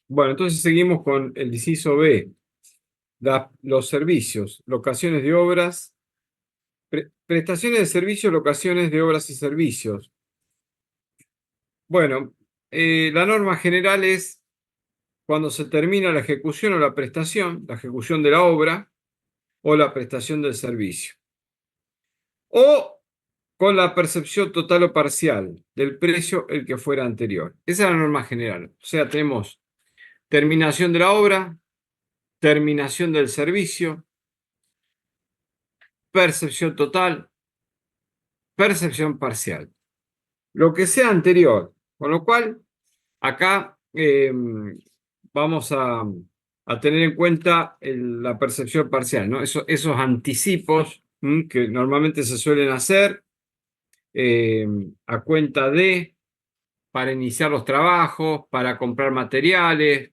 Bueno, entonces seguimos con el inciso B. Los servicios, locaciones de obras, prestaciones de servicios, locaciones de obras y servicios. Bueno, la norma general es cuando se termina la ejecución o la ejecución de la obra o la prestación del servicio. O con la percepción total o parcial del precio el que fuera anterior. Esa es la norma general. O sea, tenemos terminación de la obra, terminación del servicio, percepción total, percepción parcial. Lo que sea anterior. Con lo cual, acá vamos a tener en cuenta la percepción parcial, ¿no? Esos anticipos que normalmente se suelen hacer eh, a cuenta de, para iniciar los trabajos, para comprar materiales,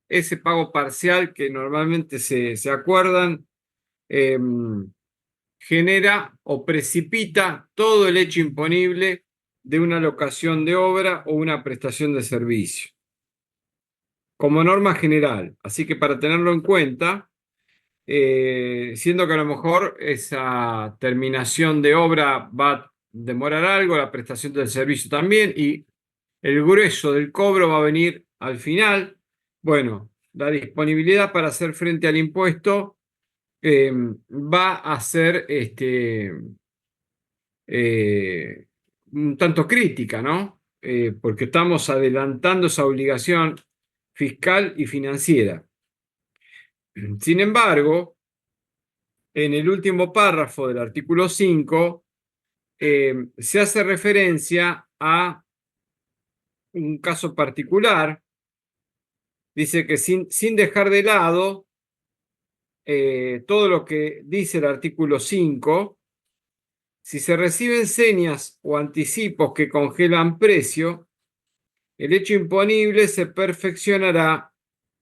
ese pago parcial que normalmente se acuerdan, eh, genera o precipita todo el hecho imponible de una locación de obra o una prestación de servicio, como norma general. Así que para tenerlo en cuenta, siendo que a lo mejor esa terminación de obra va a demorar algo, la prestación del servicio también, y el grueso del cobro va a venir al final. Bueno, la disponibilidad para hacer frente al impuesto va a ser un tanto crítica, ¿no? Porque estamos adelantando esa obligación fiscal y financiera. Sin embargo, en el último párrafo del artículo 5 se hace referencia a un caso particular. Dice que sin dejar de lado todo lo que dice el artículo 5, si se reciben señas o anticipos que congelan precio, el hecho imponible se perfeccionará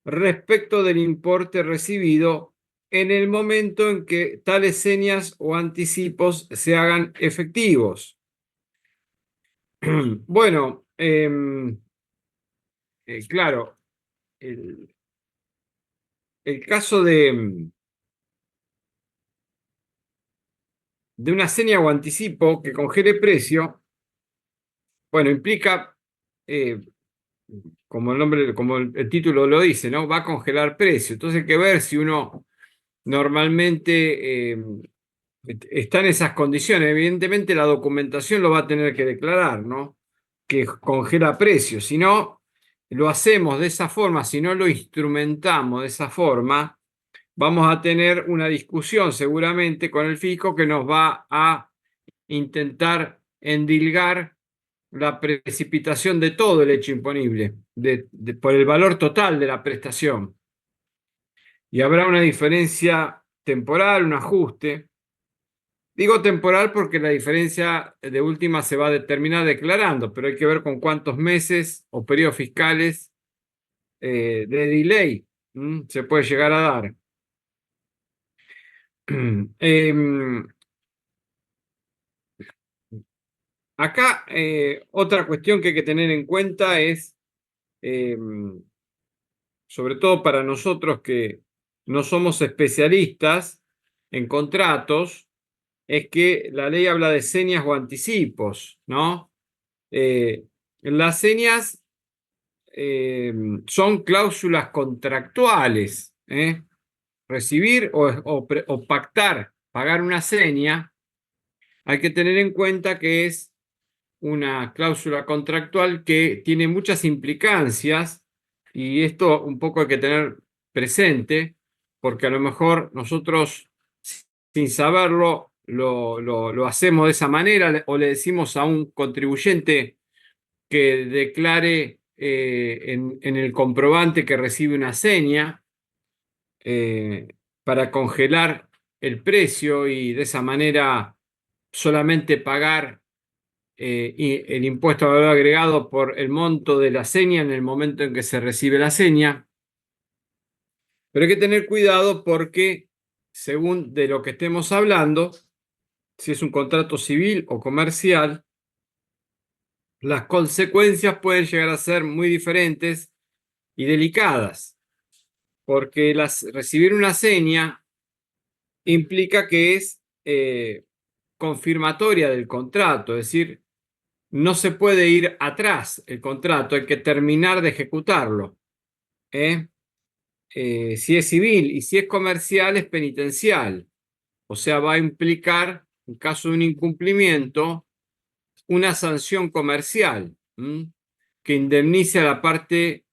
respecto del importe recibido en el momento en que tales señas o anticipos se hagan efectivos. Bueno, claro, el, el caso de una seña o anticipo que congele precio, bueno, implica, eh, como el nombre, como el título lo dice, ¿no? Va a congelar precio. Entonces hay que ver si uno normalmente está en esas condiciones. Evidentemente la documentación lo va a tener que declarar, ¿no? Que congela precios. Si no lo hacemos de esa forma, si no lo instrumentamos de esa forma, vamos a tener una discusión seguramente con el fisco que nos va a intentar endilgar la precipitación de todo el hecho imponible, por el valor total de la prestación. Y habrá una diferencia temporal, un ajuste. Digo temporal porque la diferencia de última se va a determinar declarando, pero hay que ver con cuántos meses o periodos fiscales de delay se puede llegar a dar. Acá otra cuestión que hay que tener en cuenta es, eh, sobre todo para nosotros que no somos especialistas en contratos, es que la ley habla de señas o anticipos, ¿no? Eh, las señas son cláusulas contractuales, ¿eh? Recibir o pactar, pagar una seña, hay que tener en cuenta que es una cláusula contractual que tiene muchas implicancias y esto un poco hay que tener presente porque a lo mejor nosotros sin saberlo lo hacemos de esa manera o le decimos a un contribuyente que declare en el comprobante que recibe una seña eh, para congelar el precio y de esa manera solamente pagar y el impuesto a valor agregado por el monto de la seña en el momento en que se recibe la seña. Pero hay que tener cuidado porque, según de lo que estemos hablando, si es un contrato civil o comercial, las consecuencias pueden llegar a ser muy diferentes y delicadas, porque recibir una seña implica que es confirmatoria del contrato, es decir, no se puede ir atrás el contrato, hay que terminar de ejecutarlo. ¿Eh? Si es civil y si es comercial es penitencial, o sea, va a implicar, en caso de un incumplimiento, una sanción comercial, que indemnice a la parte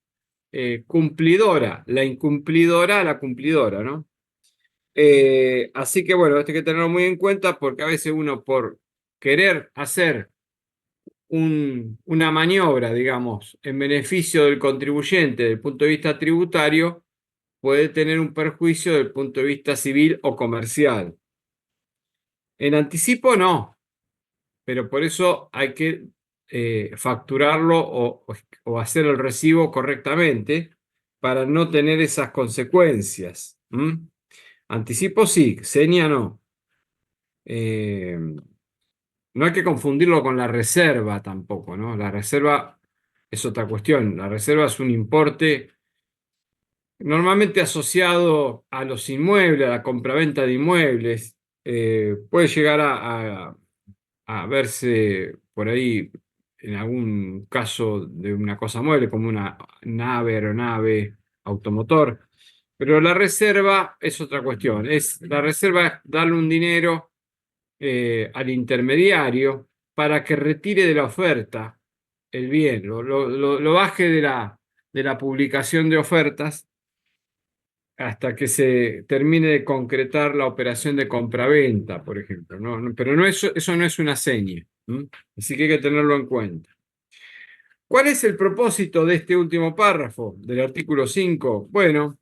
cumplidora, la incumplidora a la cumplidora, ¿no? Así que bueno, esto hay que tenerlo muy en cuenta porque a veces uno por querer hacer una maniobra, digamos, en beneficio del contribuyente desde el punto de vista tributario, puede tener un perjuicio desde el punto de vista civil o comercial. En anticipo no, pero por eso hay que facturarlo o hacer el recibo correctamente para no tener esas consecuencias. Anticipo sí, seña no. Eh, no hay que confundirlo con la reserva tampoco, ¿no? La reserva es otra cuestión. La reserva es un importe normalmente asociado a los inmuebles, a la compraventa de inmuebles. Puede llegar a verse por ahí en algún caso de una cosa mueble, como una nave, aeronave, automotor. Pero la reserva es otra cuestión. La reserva es darle un dinero al intermediario para que retire de la oferta el bien, lo baje de la publicación de ofertas hasta que se termine de concretar la operación de compraventa, por ejemplo. Pero no eso no es una seña. Así que hay que tenerlo en cuenta. ¿Cuál es el propósito de este último párrafo del artículo 5? Bueno,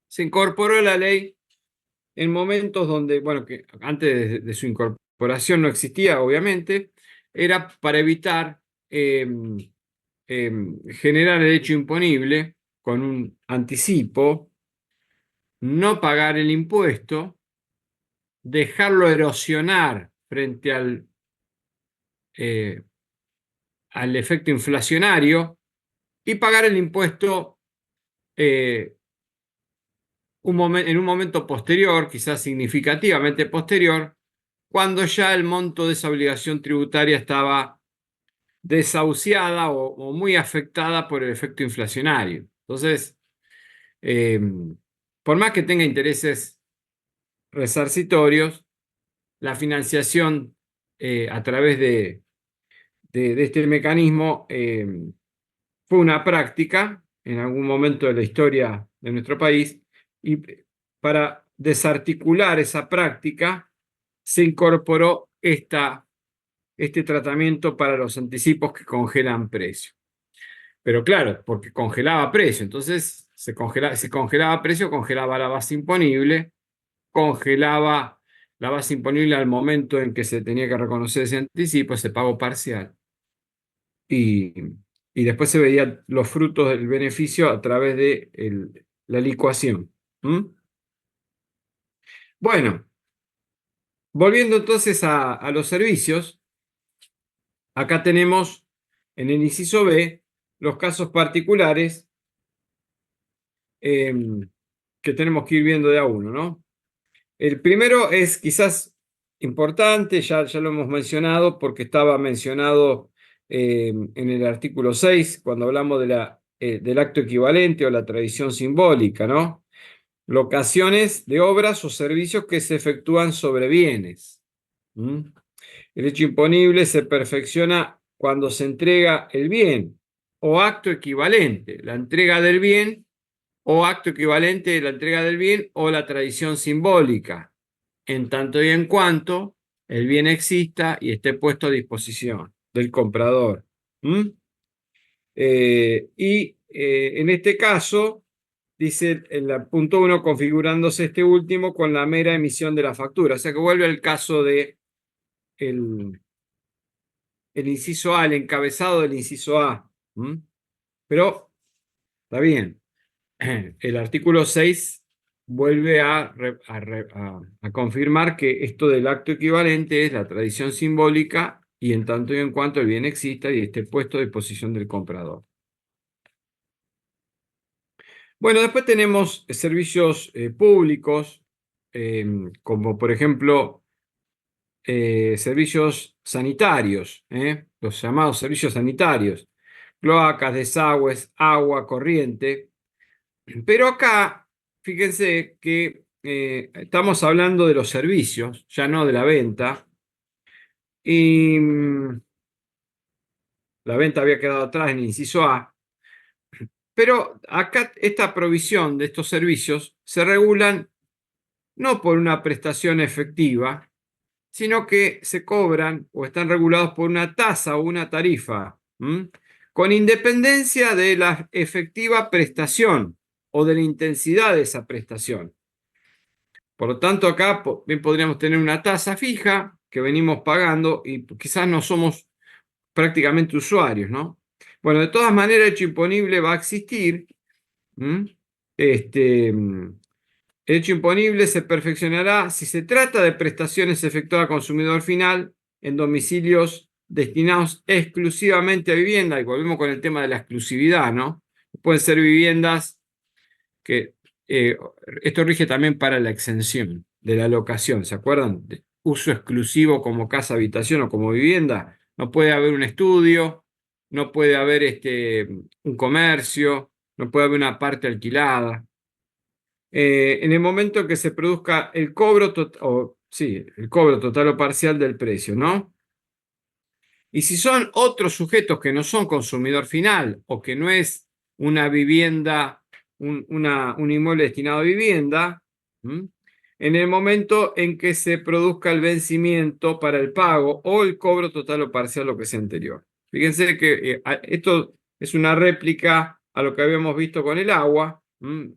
se incorporó la ley en momentos donde, bueno, que antes de su incorporación no existía, obviamente, era para evitar generar el hecho imponible con un anticipo, no pagar el impuesto, dejarlo erosionar frente eh, al efecto inflacionario y pagar el impuesto eh, en un momento posterior, quizás significativamente posterior, cuando ya el monto de esa obligación tributaria estaba desahuciada o muy afectada por el efecto inflacionario. Entonces, eh, por más que tenga intereses resarcitorios, la financiación a través de este mecanismo fue una práctica en algún momento de la historia de nuestro país y para desarticular esa práctica se incorporó este tratamiento para los anticipos que congelan precio. Pero claro, porque congelaba precio, entonces si congelaba precio, congelaba la base imponible, congelaba la base imponible al momento en que se tenía que reconocer ese anticipo, ese pago parcial, y, y después se veían los frutos del beneficio a través de la licuación. Bueno, volviendo entonces a los servicios, acá tenemos en el inciso B los casos particulares eh, que tenemos que ir viendo de a uno, ¿no? El primero es quizás importante, ya lo hemos mencionado porque estaba mencionado en el artículo 6 cuando hablamos del acto equivalente o la tradición simbólica, ¿no? Locaciones de obras o servicios que se efectúan sobre bienes. El hecho imponible se perfecciona cuando se entrega el bien o acto equivalente, la entrega del bien o acto equivalente de la entrega del bien o la tradición simbólica, en tanto y en cuanto el bien exista y esté puesto a disposición del comprador. En este caso, dice en la punto 1, configurándose este último con la mera emisión de la factura. O sea que vuelve al caso de el inciso A, el encabezado del inciso A. Pero está bien. El artículo 6 vuelve a confirmar que esto del acto equivalente es la tradición simbólica y en tanto y en cuanto el bien exista y esté puesto a disposición del comprador. Bueno, después tenemos servicios públicos, como por ejemplo servicios sanitarios, los llamados servicios sanitarios, cloacas, desagües, agua, corriente. Pero acá, fíjense que estamos hablando de los servicios, ya no de la venta, y la venta había quedado atrás en el inciso A, pero acá esta provisión de estos servicios se regulan no por una prestación efectiva, sino que se cobran o están regulados por una tasa o una tarifa, con independencia de la efectiva prestación o de la intensidad de esa prestación. Por lo tanto, acá bien podríamos tener una tasa fija que venimos pagando y quizás no somos prácticamente usuarios, ¿no? Bueno, de todas maneras, el hecho imponible va a existir. Este, el hecho imponible se perfeccionará si se trata de prestaciones efectuadas al consumidor final en domicilios destinados exclusivamente a vivienda, y volvemos con el tema de la exclusividad, ¿no? Pueden ser viviendas que esto rige también para la exención de la locación, ¿se acuerdan? De uso exclusivo como casa, habitación o como vivienda. No puede haber un estudio, no puede haber un comercio, no puede haber una parte alquilada. En el momento que se produzca el cobro, sí, el cobro total o parcial del precio, ¿no? Y si son otros sujetos que no son consumidor final o que no es una vivienda, un inmueble destinado a vivienda, en el momento en que se produzca el vencimiento para el pago o el cobro total o parcial, lo que sea anterior. Fíjense que esto es una réplica a lo que habíamos visto con el agua,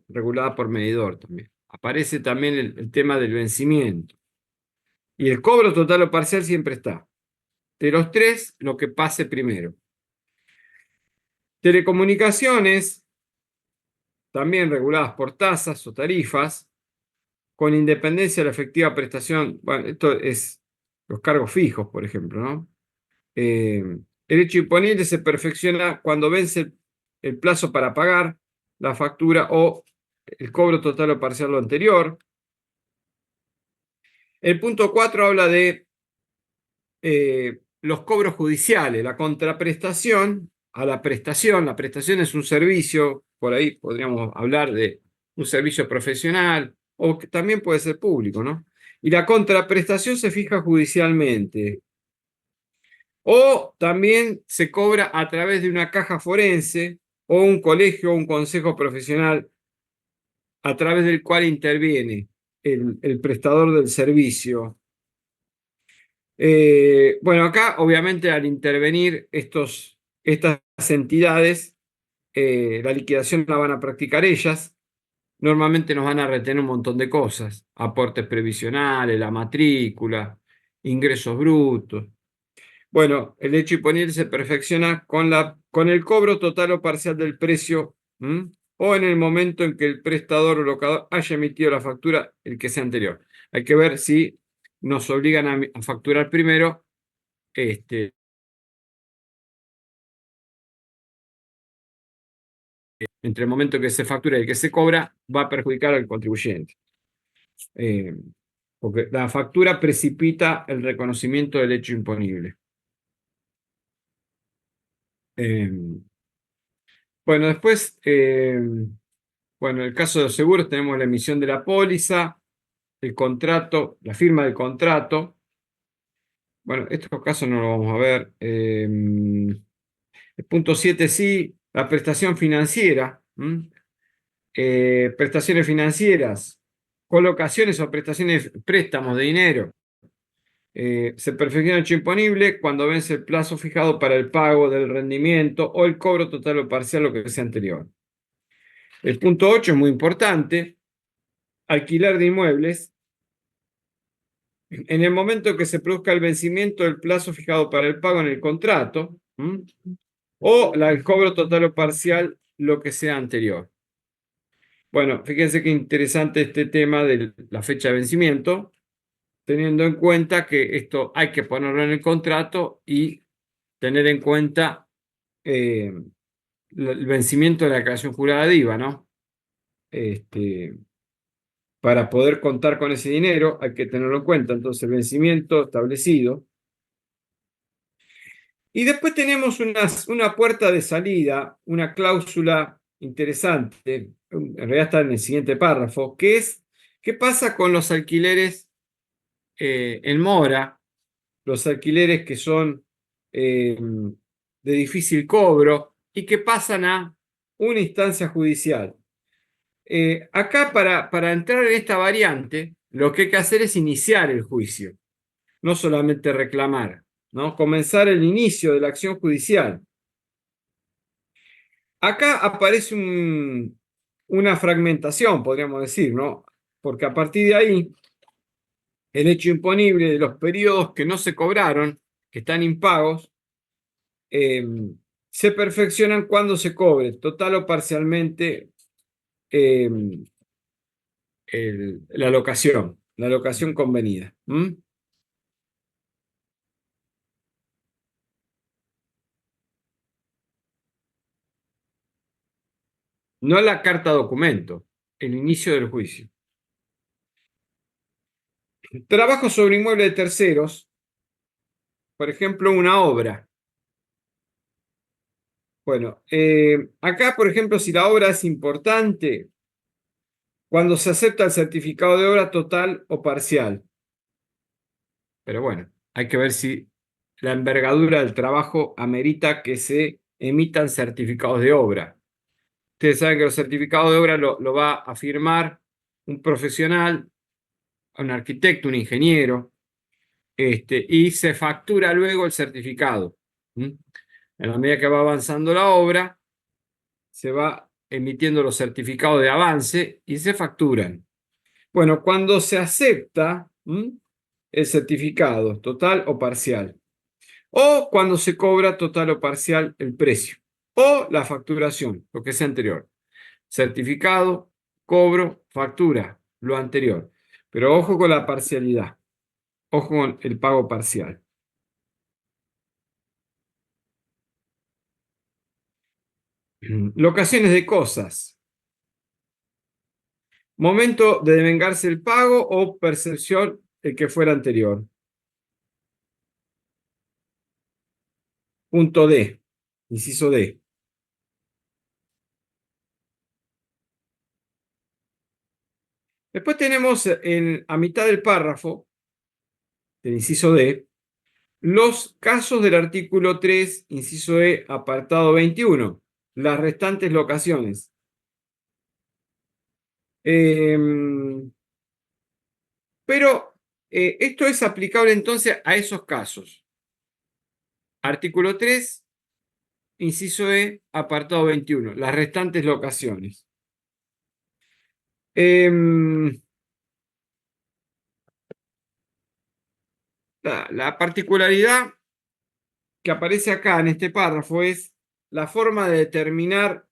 regulada por medidor también. Aparece también el tema del vencimiento. Y el cobro total o parcial siempre está. De los tres, lo que pase primero. Telecomunicaciones, también reguladas por tasas o tarifas, con independencia de la efectiva prestación. Bueno, esto es los cargos fijos, por ejemplo, ¿no? El hecho imponible se perfecciona cuando vence el plazo para pagar la factura o el cobro total o parcial lo anterior. El punto 4 habla de los cobros judiciales, la contraprestación a la prestación. La prestación es un servicio, por ahí podríamos hablar de un servicio profesional o que también puede ser público, ¿no? Y la contraprestación se fija judicialmente. O también se cobra a través de una caja forense o un colegio o un consejo profesional a través del cual interviene el prestador del servicio. Bueno, acá obviamente al intervenir estas entidades, la liquidación la van a practicar ellas. Normalmente nos van a retener un montón de cosas: aportes previsionales, la matrícula, ingresos brutos. Bueno, el hecho imponible se perfecciona con el cobro total o parcial del precio, o en el momento en que el prestador o locador haya emitido la factura, el que sea anterior. Hay que ver si nos obligan a facturar primero. Entre el momento que se factura y el que se cobra, va a perjudicar al contribuyente. Porque la factura precipita el reconocimiento del hecho imponible. Bueno, después, bueno, en el caso de los seguros tenemos la emisión de la póliza, el contrato, la firma del contrato. Bueno, estos casos no lo vamos a ver. El punto 7 sí, la prestación financiera. Prestaciones financieras, colocaciones o prestaciones, préstamos de dinero. Se perfecciona el hecho imponible cuando vence el plazo fijado para el pago del rendimiento o el cobro total o parcial, lo que sea anterior. El punto 8 es muy importante: alquiler de inmuebles. En el momento que se produzca el vencimiento del plazo fijado para el pago en el contrato, o el cobro total o parcial, lo que sea anterior. Bueno, fíjense qué interesante este tema de la fecha de vencimiento, teniendo en cuenta que esto hay que ponerlo en el contrato y tener en cuenta el vencimiento de la declaración jurada de IVA, ¿no? para poder contar con ese dinero, hay que tenerlo en cuenta. Entonces, el vencimiento establecido. Y después tenemos una puerta de salida, una cláusula interesante, en realidad está en el siguiente párrafo, que es, ¿qué pasa con los alquileres en mora? Los alquileres que son de difícil cobro y que pasan a una instancia judicial. Acá, para entrar en esta variante, lo que hay que hacer es iniciar el juicio, no solamente reclamar, ¿no? Comenzar el inicio de la acción judicial. Acá aparece una fragmentación, podríamos decir, ¿no? Porque a partir de ahí, el hecho imponible de los periodos que no se cobraron, que están impagos, eh, se perfeccionan cuando se cobre, total o parcialmente, eh, la locación convenida. ¿Mm? No la carta documento, el inicio del juicio. Trabajo sobre inmueble de terceros, por ejemplo, una obra. Bueno, acá, por ejemplo, si la obra es importante, cuando se acepta el certificado de obra total o parcial. Pero bueno, hay que ver si la envergadura del trabajo amerita que se emitan certificados de obra. Ustedes saben que los certificados de obra lo va a firmar un profesional, un arquitecto, un ingeniero, y se factura luego el certificado. ¿Mm? En la medida que va avanzando la obra, se va emitiendo los certificados de avance y se facturan. Bueno, cuando se acepta el certificado total o parcial, o cuando se cobra total o parcial el precio, o la facturación, lo que sea anterior. Certificado, cobro, factura, lo anterior. Pero ojo con la parcialidad, ojo con el pago parcial. Locaciones de cosas. Momento de devengarse el pago o percepción el que fuera anterior. Punto D, inciso D. Después tenemos a mitad del párrafo, del inciso D, los casos del artículo 3, inciso E, apartado 21, las restantes locaciones. Eh, pero esto es aplicable entonces a esos casos. Artículo 3, inciso E, apartado 21, las restantes locaciones. Eh, la particularidad que aparece acá en este párrafo es la forma de determinar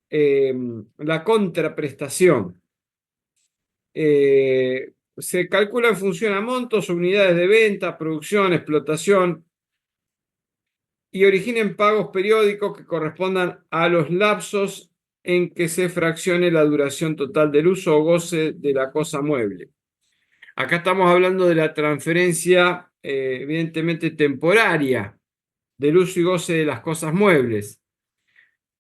la contraprestación. Se calcula en función a montos, unidades de venta, producción, explotación y originen pagos periódicos que correspondan a los lapsos en que se fraccione la duración total del uso o goce de la cosa mueble. Acá estamos hablando de la transferencia, evidentemente temporaria, del uso y goce de las cosas muebles.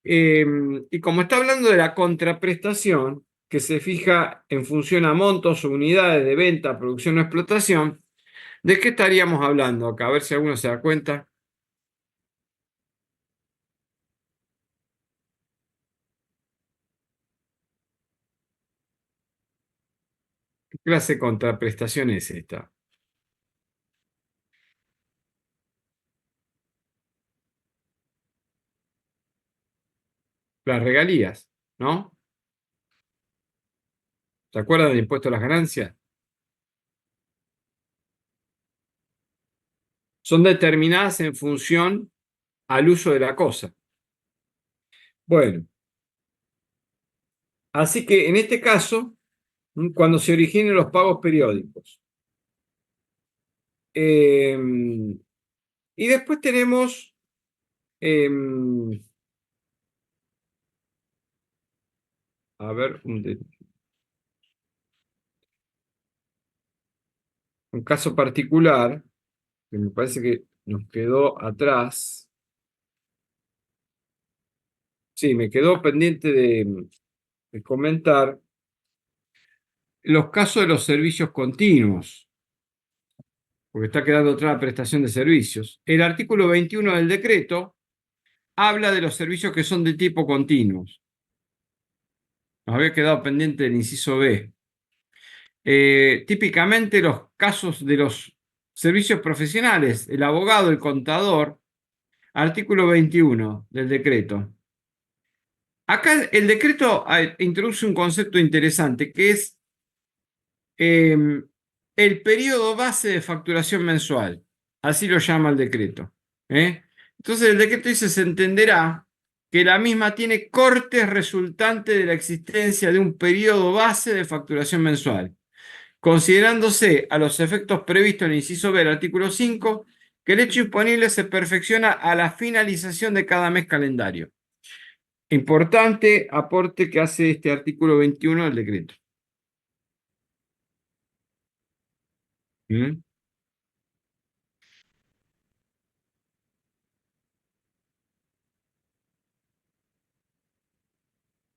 Y como está hablando de la contraprestación, que se fija en función a montos o unidades de venta, producción o explotación, ¿de qué estaríamos hablando acá? A ver si alguno se da cuenta. ¿Qué clase de contraprestación es esta? Las regalías, ¿no? ¿Se acuerdan del impuesto a las ganancias? Son determinadas en función al uso de la cosa. Bueno, así que en este caso, cuando se originen los pagos periódicos. Eh, y después tenemos – a ver, un caso particular que me parece que nos quedó atrás. Sí, me quedó pendiente de comentar los casos de los servicios continuos, porque está quedando atrás la prestación de servicios. El artículo 21 del decreto habla de los servicios que son de tipo continuos. Nos había quedado pendiente el inciso B. Típicamente los casos de los servicios profesionales, el abogado, el contador, artículo 21 del decreto. Acá el decreto introduce un concepto interesante que es el periodo base de facturación mensual. Así lo llama el decreto. ¿eh? Entonces el decreto dice, se entenderá que la misma tiene cortes resultantes de la existencia de un periodo base de facturación mensual, considerándose a los efectos previstos en el inciso B del artículo 5 que el hecho imponible se perfecciona a la finalización de cada mes calendario. Importante aporte que hace este artículo 21 del decreto. ¿Mm?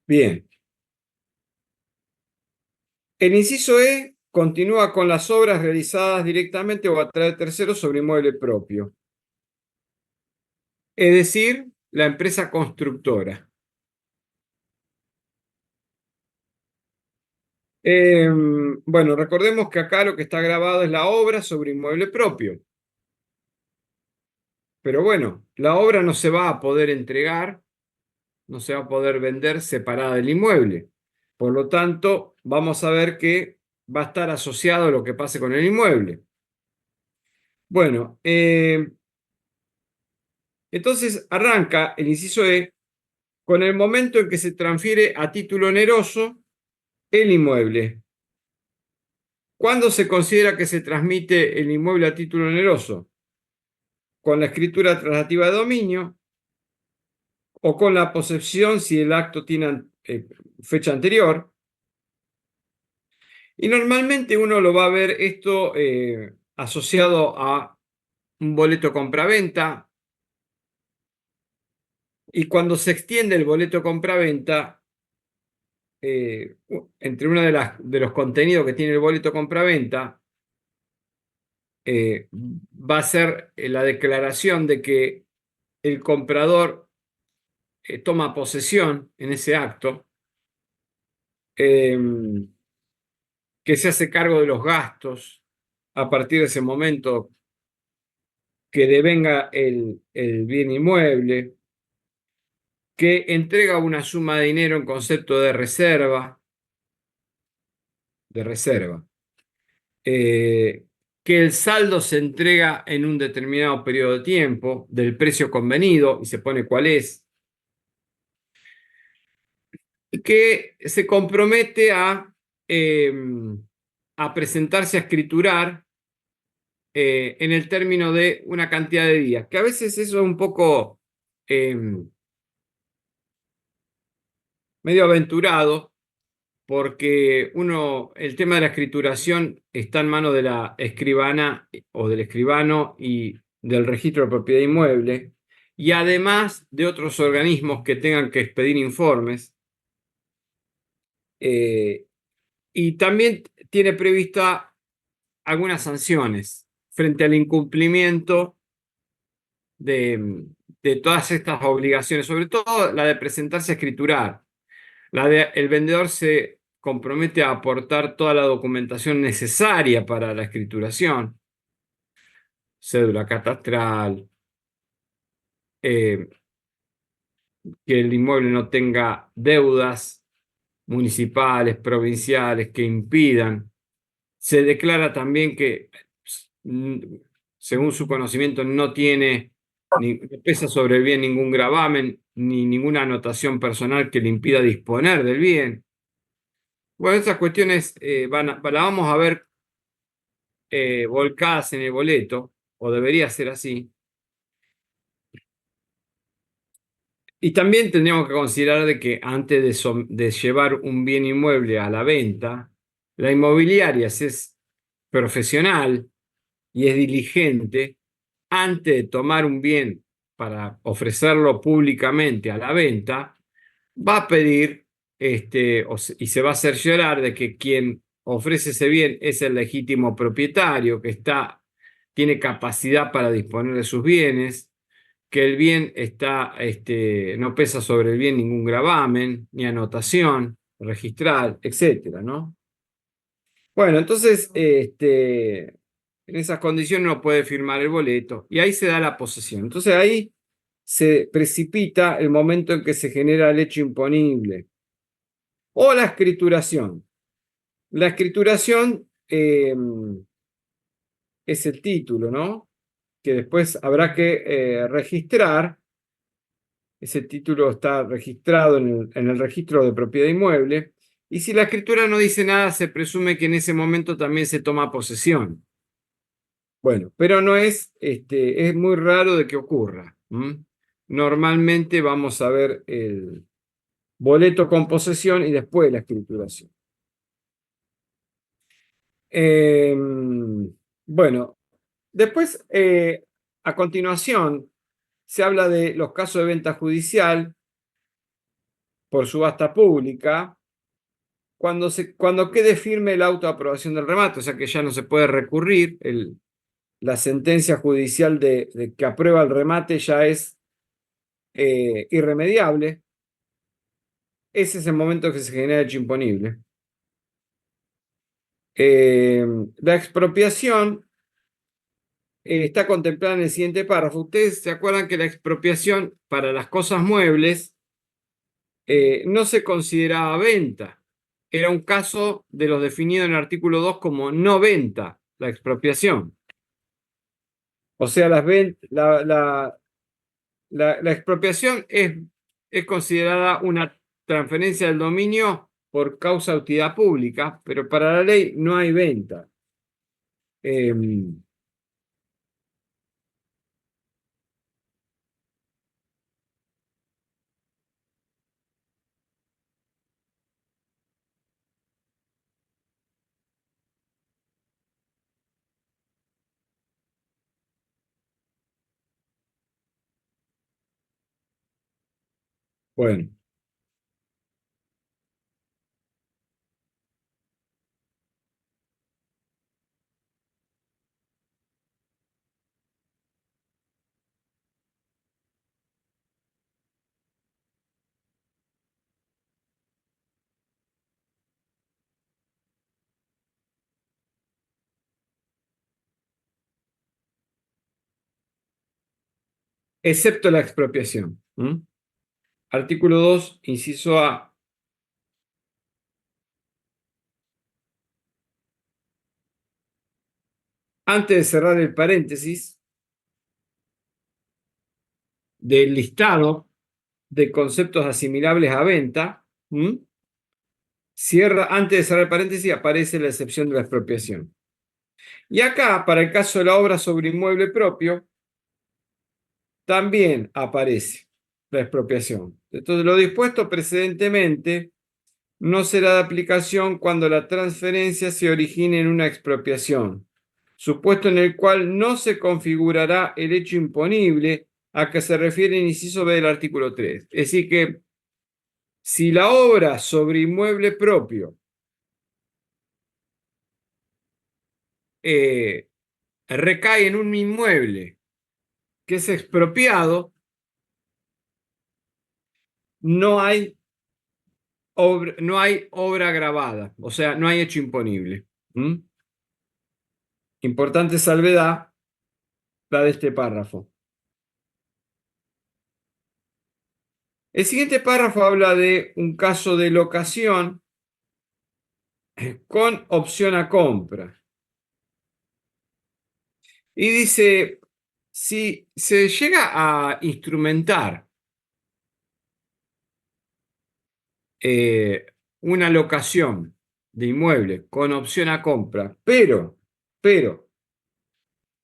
Bien. El inciso E continúa con las obras realizadas directamente o a través de terceros sobre inmueble propio. Es decir, la empresa constructora. Bueno, recordemos que acá lo que está grabado es la obra sobre inmueble propio. Pero bueno, la obra no se va a poder entregar, no se va a poder vender separada del inmueble. Por lo tanto, vamos a ver que va a estar asociado a lo que pase con el inmueble. Bueno, entonces arranca el inciso E con el momento en que se transfiere a título oneroso el inmueble. ¿Cuándo se considera que se transmite el inmueble a título oneroso? Con la escritura traslativa de dominio o con la posesión si el acto tiene fecha anterior. Y normalmente uno lo va a ver esto asociado a un boleto compraventa. Y cuando se extiende el boleto compraventa, entre uno de los contenidos que tiene el boleto compraventa, va a ser la declaración de que el comprador toma posesión en ese acto, eh, que se hace cargo de los gastos a partir de ese momento que devenga el bien inmueble, que entrega una suma de dinero en concepto de reserva, que el saldo se entrega en un determinado periodo de tiempo, del precio convenido, y se pone cuál es, que se compromete eh, a presentarse a escriturar en el término de una cantidad de días, que a veces eso es un poco eh, medio aventurado, porque el tema de la escrituración está en manos de la escribana o del escribano y del registro de propiedad inmueble, y además de otros organismos que tengan que expedir informes. eh, y también tiene prevista algunas sanciones frente al incumplimiento de todas estas obligaciones, sobre todo la de presentarse a escriturar. El vendedor se compromete a aportar toda la documentación necesaria para la escrituración, cédula catastral, eh, que el inmueble no tenga deudas municipales, provinciales que impidan. Se declara también que, mm, según su conocimiento, no tiene ni no pesa sobre el bien ningún gravamen ni ninguna anotación personal que le impida disponer del bien. Bueno, esas cuestiones las vamos a ver volcadas en el boleto, o debería ser así. Y también tendríamos que considerar de que antes de llevar un bien inmueble a la venta, la inmobiliaria, si es profesional y es diligente, antes de tomar un bien para ofrecerlo públicamente a la venta, va a pedir y se va a cerciorar de que quien ofrece ese bien es el legítimo propietario, que tiene capacidad para disponer de sus bienes, que el bien no pesa sobre el bien ningún gravamen, ni anotación registral, etcétera, ¿no? Bueno, entonces, en esas condiciones uno puede firmar el boleto y ahí se da la posesión. Entonces ahí se precipita el momento en que se genera el hecho imponible o la escrituración. La escrituración es el título, ¿no? Que después habrá que registrar. Ese título está registrado en el registro de propiedad inmueble. Y si la escritura no dice nada, se presume que en ese momento también se toma posesión. Bueno, pero no es muy raro de que ocurra. Normalmente vamos a ver el boleto con posesión y después la escrituración. Bueno, después, a continuación, se habla de los casos de venta judicial por subasta pública, cuando quede firme la autoaprobación del remate, o sea que ya no se puede recurrir, la sentencia judicial de que aprueba el remate ya es irremediable. Ese es el momento que se genera hecho imponible. Eh, la expropiación está contemplada en el siguiente párrafo. Ustedes se acuerdan que la expropiación para las cosas muebles no se consideraba venta. Era un caso de los definidos en el artículo 2 como no venta, la expropiación. O sea, la expropiación es considerada una transferencia del dominio por causa de utilidad pública, pero para la ley no hay venta. Eh, bueno, excepto la expropiación. Artículo 2, inciso A. Antes de cerrar el paréntesis del listado de conceptos asimilables a venta, antes de cerrar el paréntesis aparece la excepción de la expropiación. Y acá, para el caso de la obra sobre inmueble propio, también aparece la expropiación. Entonces, lo dispuesto precedentemente no será de aplicación cuando la transferencia se origine en una expropiación, supuesto en el cual no se configurará el hecho imponible a que se refiere el inciso B del artículo 3. Es decir, que si la obra sobre inmueble propio eh, recae en un inmueble que es expropiado, no hay obra grabada, o sea, no hay hecho imponible. ¿Mm? Importante salvedad la de este párrafo. El siguiente párrafo habla de un caso de locación con opción a compra. Y dice, si se llega a instrumentar eh, una locación de inmueble con opción a compra, pero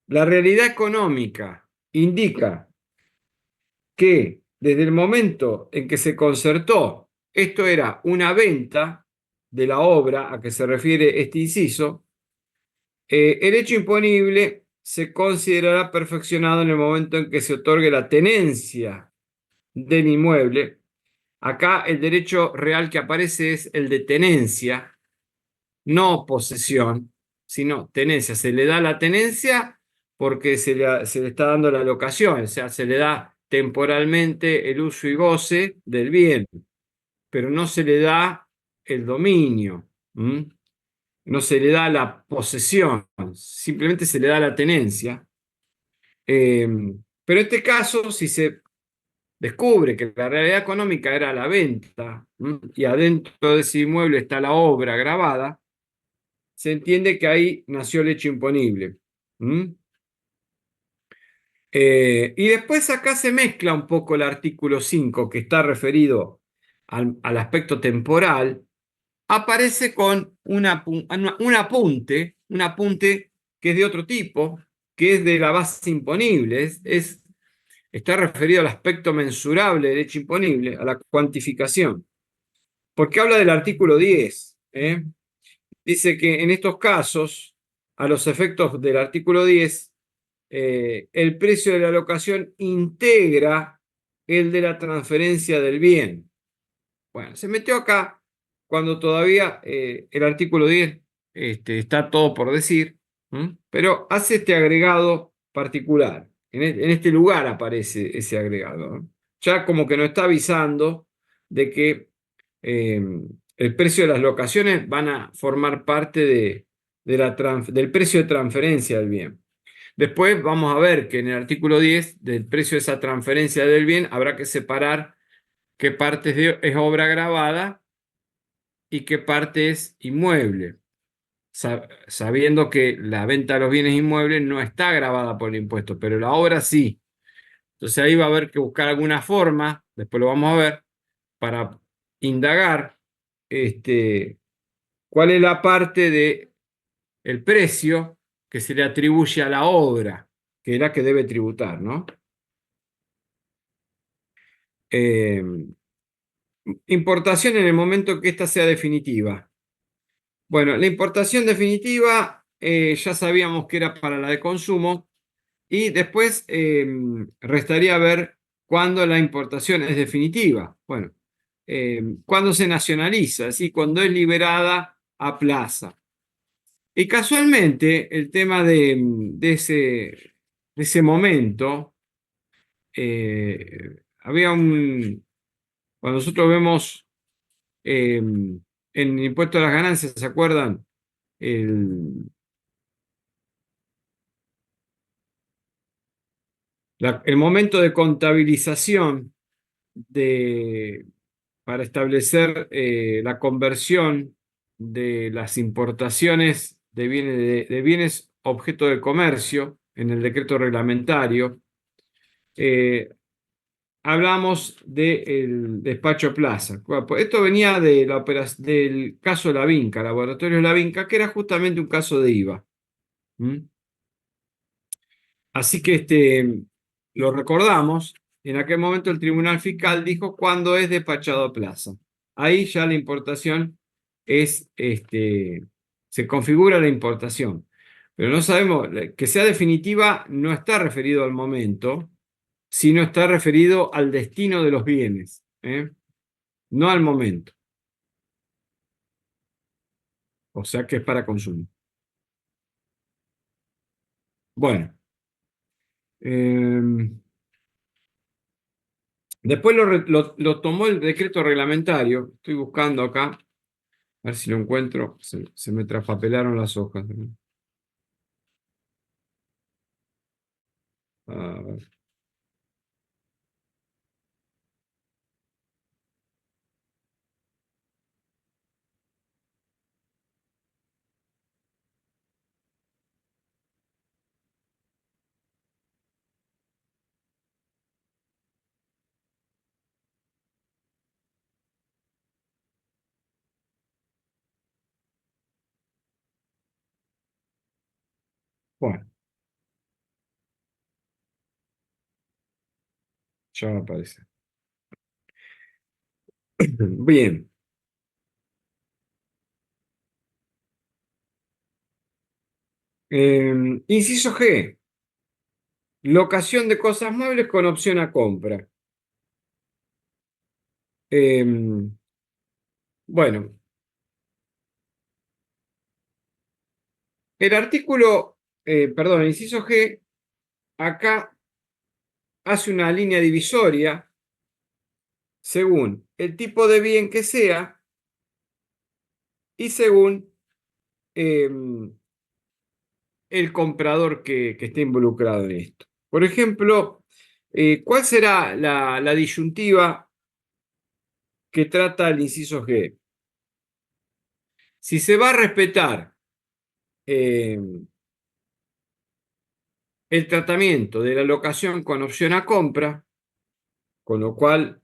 la realidad económica indica que desde el momento en que se concertó, esto era una venta de la obra a que se refiere este inciso, el hecho imponible se considerará perfeccionado en el momento en que se otorgue la tenencia del inmueble. Acá el derecho real que aparece es el de tenencia, no posesión, sino tenencia. Se le da la tenencia porque se le está dando la locación, o sea, se le da temporalmente el uso y goce del bien, pero no se le da el dominio. ¿M? No se le da la posesión, simplemente se le da la tenencia. Eh, pero en este caso, si se descubre que la realidad económica era la venta, y adentro de ese inmueble está la obra grabada, se entiende que ahí nació el hecho imponible. ¿Mm? Y después acá se mezcla un poco el artículo 5 que está referido al aspecto temporal, aparece con un apunte que es de otro tipo, que es de la base imponible, está referido al aspecto mensurable del hecho imponible, a la cuantificación, porque habla del artículo 10, ¿eh? Dice que en estos casos, a los efectos del artículo 10, el precio de la locación integra el de la transferencia del bien. Bueno, se metió acá cuando todavía el artículo 10 está todo por decir, pero hace este agregado particular. En este lugar aparece ese agregado, ¿no? Ya como que nos está avisando de que eh, el precio de las locaciones van a formar parte del precio de transferencia del bien. Después vamos a ver que en el artículo 10 del precio de esa transferencia del bien habrá que separar qué parte es obra grabada y qué parte es inmueble, sabiendo que la venta de los bienes inmuebles no está grabada por el impuesto, pero la obra sí. Entonces ahí va a haber que buscar alguna forma, después lo vamos a ver, para indagar cuál es la parte de el precio que se le atribuye a la obra, que es la que debe tributar, ¿no? Eh, Importación en el momento que ésta sea definitiva. Bueno, la importación definitiva ya sabíamos que era para la de consumo y después restaría ver cuándo la importación es definitiva. Bueno, cuándo se nacionaliza, es decir, cuando es liberada a plaza. Y casualmente el tema de ese momento, había cuando nosotros vemos en el impuesto a las ganancias, ¿se acuerdan? El, el momento de contabilización de, para establecer la conversión de las importaciones de bienes objeto de comercio en el decreto reglamentario, eh, hablamos del despacho Plaza. Bueno, pues esto venía de del caso La Vinca, Laboratorio La Vinca, que era justamente un caso de IVA. ¿Mm? Así que lo recordamos, en aquel momento el Tribunal Fiscal dijo cuándo es despachado a plaza. Ahí ya la importación se configura la importación. Pero no sabemos, que sea definitiva no está referido al momento, sino está referido al destino de los bienes, ¿eh? No al momento. O sea que es para consumo. Bueno, eh, después lo tomó el decreto reglamentario, estoy buscando acá. A ver si lo encuentro. Se me traspapelaron las hojas. A ver. Bueno, ya me aparece. Bien. Inciso G. Locación de cosas muebles con opción a compra. Bueno, el artículo, perdón, el inciso G, acá hace una línea divisoria según el tipo de bien que sea y según eh, el comprador que esté involucrado en esto. Por ejemplo, ¿cuál será la disyuntiva que trata el inciso G? Si se va a respetar eh, el tratamiento de la locación con opción a compra, con lo cual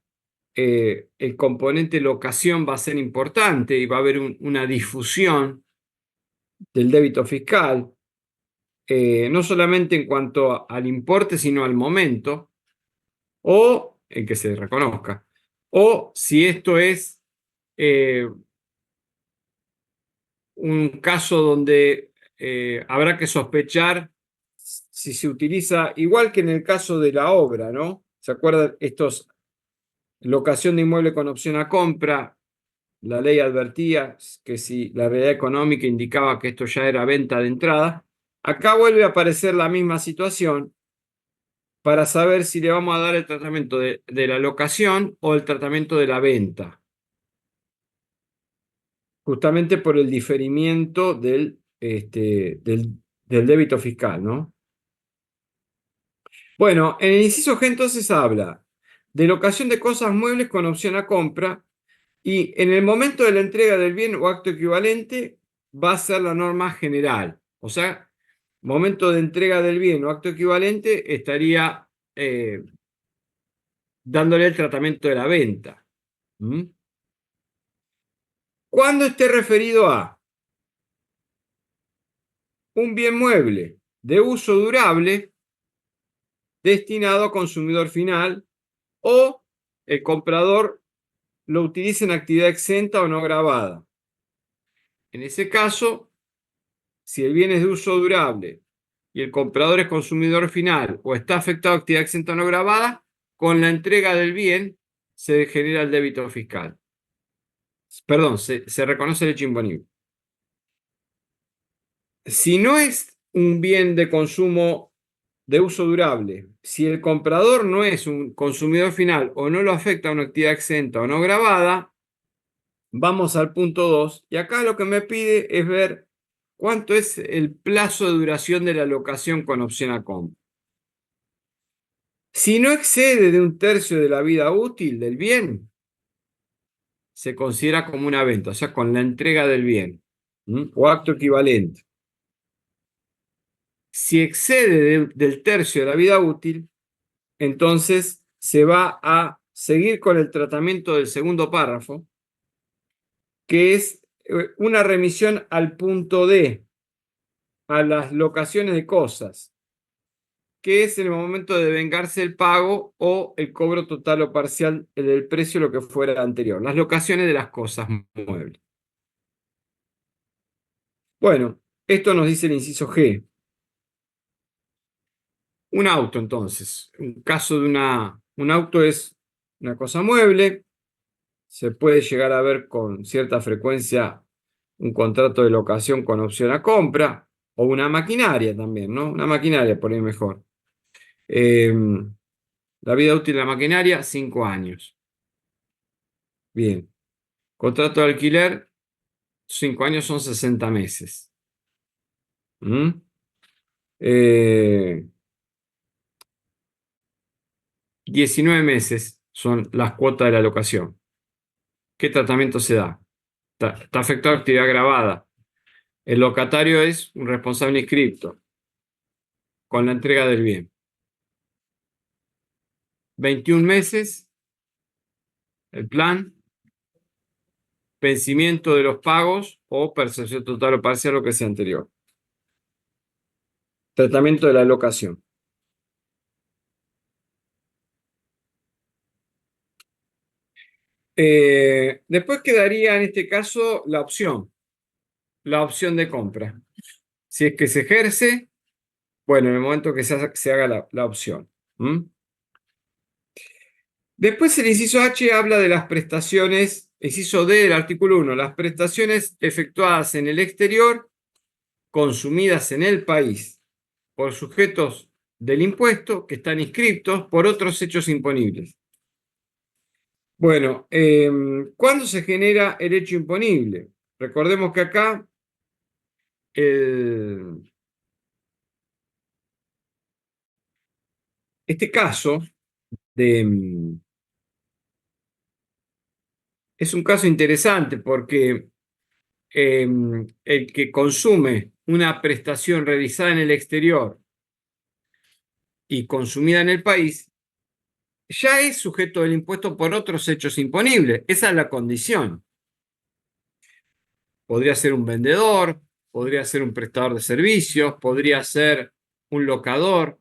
el componente locación va a ser importante y va a haber una difusión del débito fiscal, no solamente en cuanto al importe, sino al momento, o en que se reconozca, o si esto es eh, un caso donde habrá que sospechar si se utiliza, igual que en el caso de la obra, ¿no? ¿Se acuerdan? Estos, locación de inmueble con opción a compra, la ley advertía que si la realidad económica indicaba que esto ya era venta de entrada, acá vuelve a aparecer la misma situación para saber si le vamos a dar el tratamiento de la locación o el tratamiento de la venta, justamente por el diferimiento del débito fiscal, ¿no? Bueno, en el inciso G entonces habla de locación de cosas muebles con opción a compra y en el momento de la entrega del bien o acto equivalente va a ser la norma general. O sea, momento de entrega del bien o acto equivalente estaría dándole el tratamiento de la venta. ¿Mm? Cuando esté referido a un bien mueble de uso durable destinado a consumidor final o el comprador lo utiliza en actividad exenta o no gravada. En ese caso, si el bien es de uso durable y el comprador es consumidor final o está afectado a actividad exenta o no gravada, con la entrega del bien se genera el débito fiscal. Perdón, se reconoce el hecho imponible. Si no es un bien de consumo de uso durable, si el comprador no es un consumidor final o no lo afecta a una actividad exenta o no gravada, vamos al punto 2 y acá lo que me pide es ver cuánto es el plazo de duración de la locación con opción a compra. Si no excede de un tercio de la vida útil del bien, se considera como una venta, o sea, con la entrega del bien, o acto equivalente. Si excede del tercio de la vida útil, entonces se va a seguir con el tratamiento del segundo párrafo, que es una remisión al punto D, a las locaciones de cosas, que es en el momento de vengarse el pago o el cobro total o parcial del precio, lo que fuera anterior, las locaciones de las cosas muebles. Bueno, esto nos dice el inciso G. Un auto, entonces. Un caso de un auto es una cosa mueble. Se puede llegar a ver con cierta frecuencia un contrato de locación con opción a compra o una maquinaria también, ¿no? Una maquinaria, por ahí mejor. Eh, la vida útil de la maquinaria, 5 años. Bien. Contrato de alquiler, 5 años son 60 meses. ¿Mm? Eh, 19 meses son las cuotas de la locación. ¿Qué tratamiento se da? Está afectado a actividad grabada. El locatario es un responsable inscripto con la entrega del bien. 21 meses, el plan, vencimiento de los pagos o percepción total o parcial, lo que sea anterior. Tratamiento de la locación. Después quedaría en este caso la opción de compra. Si es que se ejerce, bueno, en el momento que se haga la opción. ¿Mm? Después el inciso H habla de las prestaciones, inciso D del artículo 1, las prestaciones efectuadas en el exterior, consumidas en el país por sujetos del impuesto que están inscriptos por otros hechos imponibles. Bueno, ¿cuándo se genera el hecho imponible? Recordemos que acá este caso es un caso interesante porque el que consume una prestación realizada en el exterior y consumida en el país ya es sujeto del impuesto por otros hechos imponibles. Esa es la condición. Podría ser un vendedor, podría ser un prestador de servicios, podría ser un locador.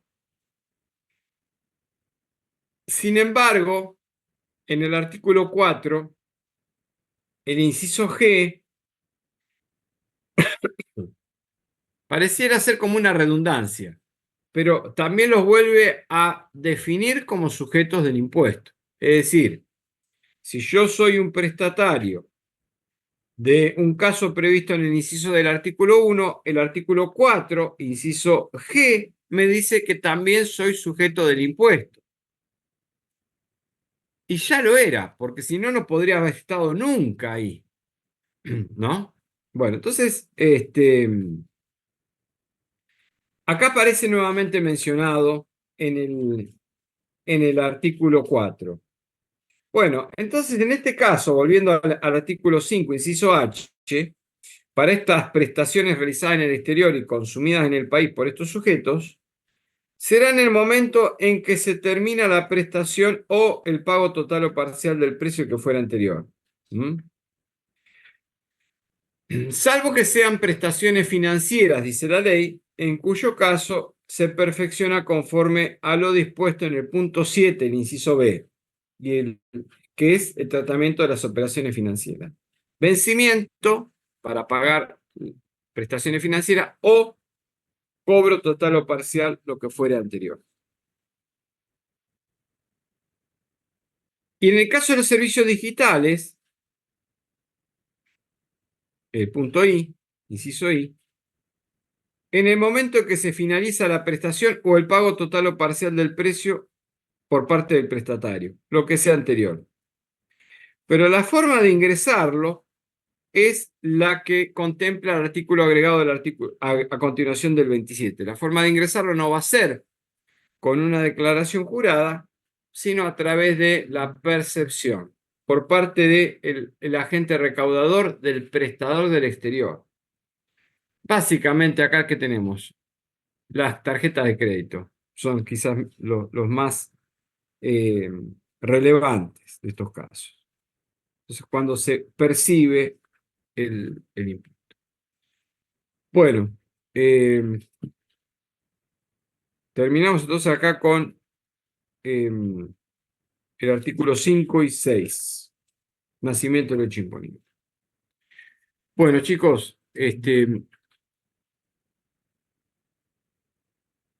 Sin embargo, en el artículo 4, el inciso G pareciera ser como una redundancia, pero también los vuelve a definir como sujetos del impuesto. Es decir, si yo soy un prestatario de un caso previsto en el inciso del artículo 1, el artículo 4, inciso G, me dice que también soy sujeto del impuesto. Y ya lo era, porque si no, no podría haber estado nunca ahí. ¿No? Bueno, entonces, acá aparece nuevamente mencionado en el artículo 4. Bueno, entonces en este caso, volviendo al artículo 5, inciso H, para estas prestaciones realizadas en el exterior y consumidas en el país por estos sujetos, será en el momento en que se termina la prestación o el pago total o parcial del precio que fuera anterior. ¿Mm? Salvo que sean prestaciones financieras, dice la ley, en cuyo caso se perfecciona conforme a lo dispuesto en el punto 7, el inciso B, que es el tratamiento de las operaciones financieras. Vencimiento para pagar prestaciones financieras o cobro total o parcial, lo que fuera anterior. Y en el caso de los servicios digitales, el punto I, inciso I, en el momento en que se finaliza la prestación o el pago total o parcial del precio por parte del prestatario, lo que sea anterior. Pero la forma de ingresarlo es la que contempla el artículo agregado del artículo a continuación del 27. La forma de ingresarlo no va a ser con una declaración jurada, sino a través de la percepción por parte del agente recaudador del prestador del exterior. Básicamente acá que tenemos las tarjetas de crédito. Son quizás los más eh, relevantes de estos casos. Entonces, cuando se percibe el impuesto. Bueno, terminamos entonces acá con el artículo 5 y 6. Nacimiento del hecho imponible. Bueno, chicos,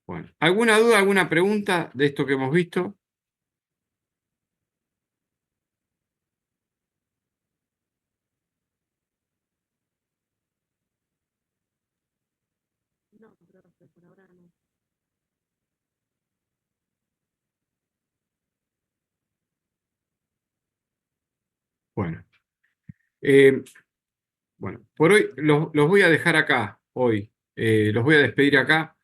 bueno, ¿alguna duda, alguna pregunta de esto que hemos visto? Bueno, eh, bueno, por hoy los voy a dejar acá, hoy. Los voy a despedir acá.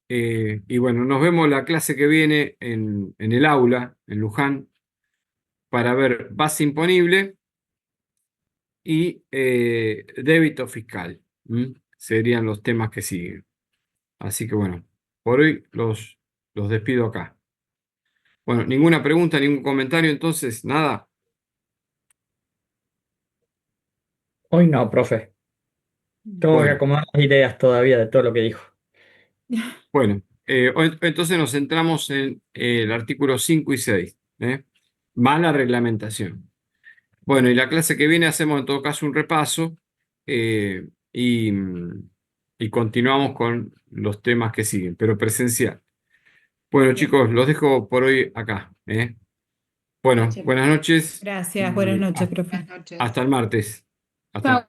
Y bueno, nos vemos la clase que viene en el aula, en Luján, para ver base imponible y débito fiscal. Serían los temas que siguen. Así que bueno, por hoy los despido acá. Bueno, ninguna pregunta, ningún comentario, entonces, nada. Hoy no, profe. Tengo que Bueno, acomodar las ideas todavía de todo lo que dijo. bueno, entonces nos centramos en el artículo 5 y 6, más la reglamentación. Bueno, y la clase que viene hacemos en todo caso un repaso eh, y, y continuamos con los temas que siguen, pero presencial. Bueno, Bien. chicos, los dejo por hoy acá, ¿eh? Bueno, Sí. buenas noches Gracias, buenas y noches, profe. hasta el martes. Hasta